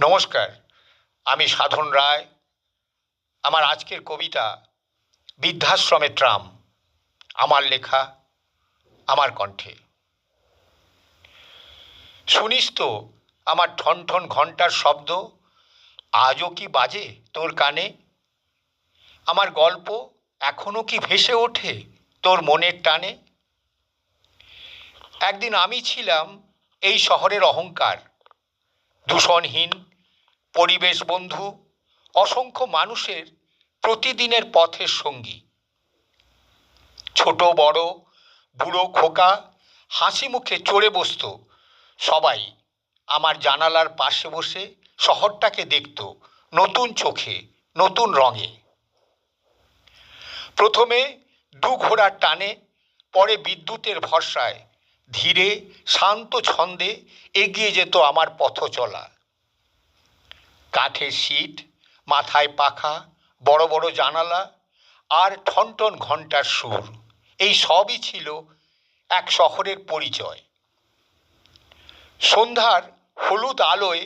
নমস্কার, আমি সাধন রায়। আমার আজকের কবিতা বৃদ্ধাশ্রমের ট্রাম, আমার লেখা, আমার কণ্ঠে। শুনিস তো আমার ঠন ঠন ঘণ্টার শব্দ আজও কি বাজে তোর কানে? আমার গল্প এখনো কি ভেসে ওঠে তোর মনের টানে? একদিন আমি ছিলাম এই শহরের অহংকার, দূষণহীন পরিবেশ বন্ধু, অসংখ্য মানুষের প্রতিদিনের পথের সঙ্গী। ছোট বড়, বুড়ো খোকা হাসি মুখে চড়ে বসত সবাই আমার জানালার পাশে বসে শহরটাকে দেখত নতুন চোখে, নতুন রঙে। প্রথমে দু ঘোড়ার টানে, পরে বিদ্যুতের ভরসায় ধীরে শান্ত ছন্দে এগিয়ে যেত আমার পথ চলা। কাঠের সিট, মাথায় পাখা, বড় বড় জানালা আর ঠনঠন ঘণ্টার সুর, এই সবই ছিল এক শহরের পরিচয়। সন্ধ্যার হলুদ আলোয়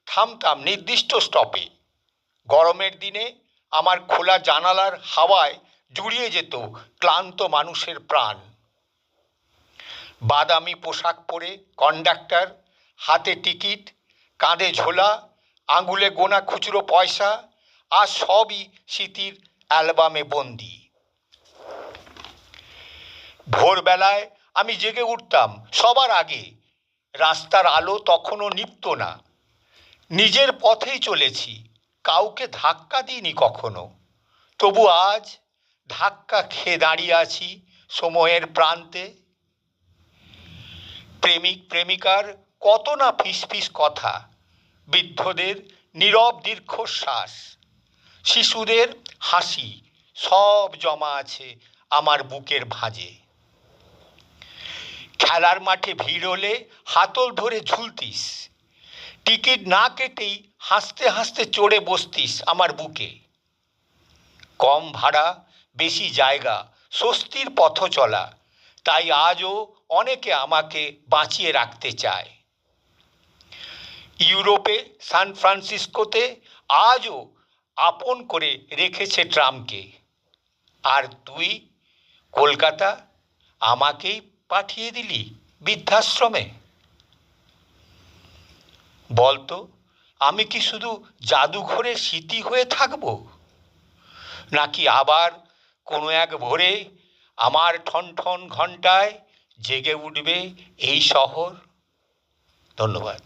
থামতাম নির্দিষ্ট স্টপে। গরমের দিনে আমার খোলা জানালার হাওয়ায় জুড়িয়ে যেত ক্লান্ত মানুষের প্রাণ। বাদামি পোশাক পরে কন্ডাক্টর, হাতে টিকিট, কাঁধে ঝোলা, আঙুলে গোনা খুচরো পয়সা, আর সবই স্মৃতির অ্যালবামে বন্দি। ভোরবেলায় আমি জেগে উঠতাম সবার আগে। রাস্তার আলো তখনও নিভত না। নিজের পথেই চলেছি, কাউকে ধাক্কা দিইনি কখনো। তবু আজ ধাক্কা খেয়ে দাঁড়িয়ে আছি সময়ের প্রান্তে। প্রেমিক প্রেমিকার কত না ফিসফিস কথা, বৃদ্ধদের নীরব দীর্ঘশ্বাস, শিশুদের হাসি, সব জমা আছে আমার বুকের ভাঁজে। খেলার মাঠে ভিড় হলে হাতল ধরে ঝুলতিস, টিকিট না কেটেই হাসতে হাসতে চড়ে বসতিস আমার বুকে। কম ভাড়া, বেশি জায়গা, স্বস্তির পথ চলা, তাই আজও অনেকে আমাকে বাঁচিয়ে রাখতে চায়। ইউরোপে সান ফ্রান্সিসকোতে আজও আপন করে রেখেছে ট্রামকে। আর তুই কলকাতা আমাকেই পাঠিয়ে দিলি বৃদ্ধাশ্রমে। বলতো, আমি কি শুধু জাদুঘরের স্মৃতি হয়ে থাকবো, নাকি আবার কোনো এক ভোরে আমার ঠন ঠন ঘণ্টায় জেগে উঠবে এই শহর? ধন্যবাদ।